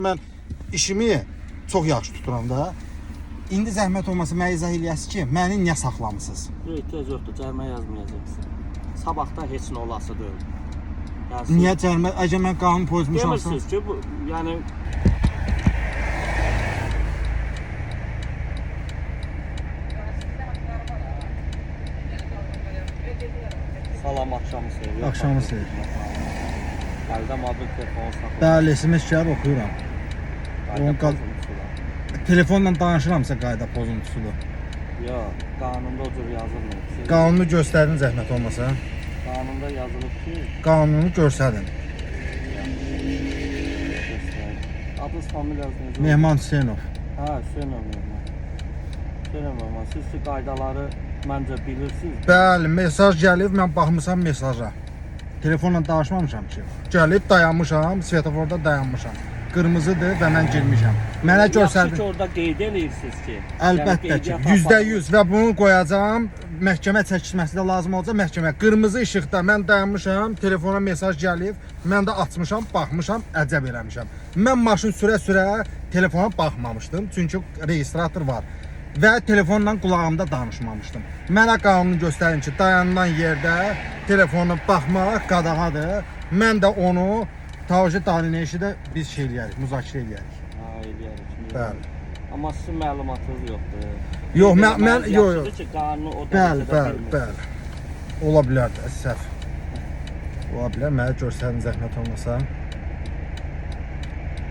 Mən işimi çox yaxşı tuturam da. İndi zəhmət olmasa mənə izah eləyəsiniz ki, məni niyə saxlamısınız? Ehtiyac yoxdur, cərimə yazmayacaqsın. Sabahda heç nə olası deyil. Yəni, Niyə cərimə? Əgər mən qanun pozmuşamsa? Demirsiniz ki, bu, yəni... Salam, axşamı sevir. Axşamı sevir. Əldə mobil telefonu saxlayır. Bəli, SMS gəlib oxuyuram. Telefonla danışıramsa qayda pozuntusudur. Yox, qanunda o cür yazılmır. Qanunu göstərin zəhmət olmasa. Qanunda yazılıb ki... Qanunu göstərin. Adınız, familiyası necə? Mehman Hüseynov. Hə, Hüseynov Mehman. Hüseynov Mehman, siz ki qaydaları məncə bilirsiniz. Bəli, mesaj gəlib, mən baxmışam mesaja. Telefonla danışmamışam ki. Gəlib, dayanmışam, svetoforda dayanmışam. Qırmızıdır və mən girmişəm. Mənə göstərdin. Yaxşı ki, orada qeyd edirsiniz ki. Əlbəttə ki, %100 və bunu qoyacağam. Məhkəmə çəkilməsi də lazım olacaq. Məhkəmə qırmızı işıqda mən dayanmışam, telefona mesaj gəlib, mən də açmışam, baxmışam, əcəb eləmişəm. Mən maşın sürə-sürə telefona baxmamışdım, çünki registrator var və telefonla qulağımda danışmamışdım. Mənə qanunu göstərin ki, dayanılan yerdə telefona baxmaq qadağadır. Mən də onu Tavcı dalinəşi də biz şey eləyərik, müzakirə eləyərik. Ha, eləyərik. Bəli. Amma sizin məlumatınız yoxdur. Yox, mən yox. Yaxşıdır ki, qanunu o dərəcədə bilmirsiniz. Bəli. Ola bilər də, səhv. Ola bilər, mənə göstərin zəhmət olmasa.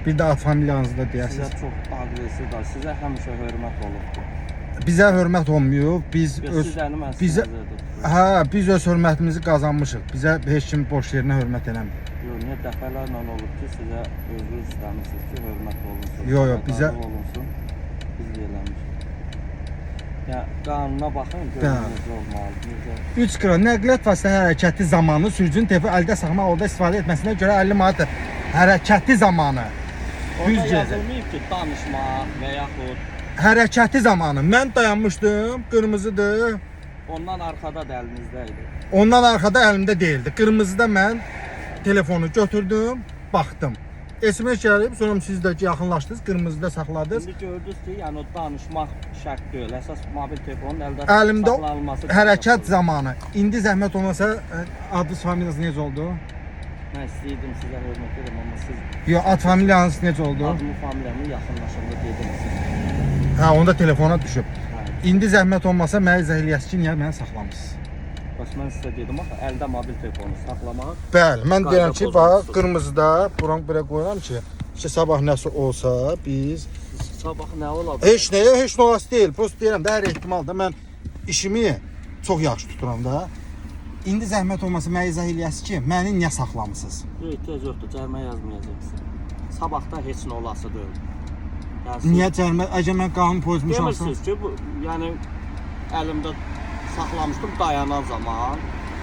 Bir də ad familiyanızı da deyəsiniz. Sizə çox aqressivdir, sizə həmişə hörmət olubdur. Bizə hörmət olmuyor, biz biz öz hörmətimizi qazanmışıq. Bizə heç kim boş yerinə hörmət eləmir. Yox, niyə dəfələrlə olub ki, sizə özünüz istəmirsiniz ki, hörmət olunsun. Yox, bizə olunsun, biz də eləmişik. Yəni, qanuna baxın, görün necə olmalıdır. 3 qıra nəqliyyat vasitə hərəkəti zamanı sürücünün telefonu əldə saxlamaq, orada istifadə etməsinə görə 50 manatdır. Hərəkəti zamanı. Orada yazılmayıb ki, danışmaq və yaxud... Hərəkəti zamanı. Mən dayanmışdım, qırmızıdır. Ondan arxada da əlinizdəydi. Ondan arxada əlimdə deyildi. Qırmızıda mən telefonu götürdüm, baxdım. SMS gəlib, sonra siz də yaxınlaşdınız, qırmızıda saxladınız. İndi gördünüz ki, yəni o danışmaq şərt deyil. Əsas mobil telefonun əldə əlimdə saxlanılması. Hərəkət zamanı. İndi zəhmət olmasa adınız, familiyanız necə oldu? Mən istəyirdim sizə hörmət edim, amma siz... Yox, ad familiyanız necə oldu? Adımı, familiyamı yaxınlaşanda dedim. Hə, onda telefona düşüb. İndi zəhmət olmasa mənə izah eləyəsiniz ki, niyə məni saxlamısınız? Bəs mən sizə dedim, axı, əldə mobil telefonu saxlamaq... Bəli, mən deyirəm ki, bax, qırmızıda buranı belə qoyuram ki, sabah nəsə olsa biz... Sabah nə ola? Heç nə olası deyil. Prost deyirəm də, hər ehtimalda mən işimi çox yaxşı tuturam da. İndi zəhmət olmasa mənə izah eləyəsiniz ki, məni niyə saxlamısınız? Yox, ehtiyac yoxdur, cərimə yazmayacaqsın. Sabahda heç nə olası deyil. Niyə cərimə? Əgər mən qanun pozmuşamsa? Demirsiniz ki, bu, yəni əlimdə saxlamışdım dayanan zaman.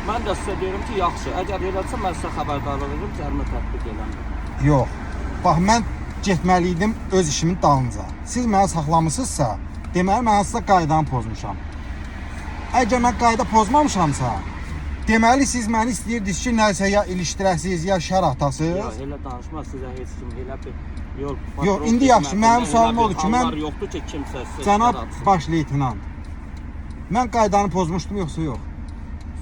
Mən də sizə deyirəm ki, yaxşı, əgər elədirsə mən sizə xəbərdarlıq edim, cərimə tətbiq eləmirəm. Yox. Bax, mən getməliydim öz işimin dalınca. Siz mənə saxlamısınızsa, deməli mən hansısa qaydanı pozmuşam. Əgər mən qayda pozmamışamsa, deməli siz məni istəyirdiniz ki, nəsə ya ilişdirəsiniz, ya şər atasınız. Yox, elə danışmaq sizə heç kim elə bir yol... Yox, indi yaxşı, mənim sualım odur ki, mən... yoxdur ki, kimsə siz cənab baş leytenant, mən qaydanı pozmuşdum, yoxsa yox?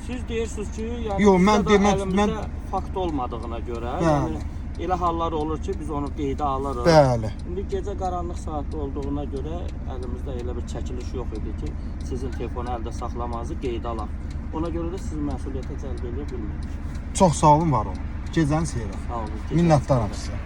Siz deyirsiniz ki, yəni yox, mən əlimizdə fakt olmadığına görə, yəni elə hallar olur ki, biz onu qeydə alırıq. Bəli. İndi gecə qaranlıq saatda olduğuna görə əlimizdə elə bir çəkiliş yox idi ki, sizin telefonu əldə saxlamanızı qeydə alaq. Ona görə də sizi məsuliyyətə cəlb edə bilmirik. Çox sağ olun, var olun. Gecəniz xeyir. Sağ olun. Minnətdaram sizə.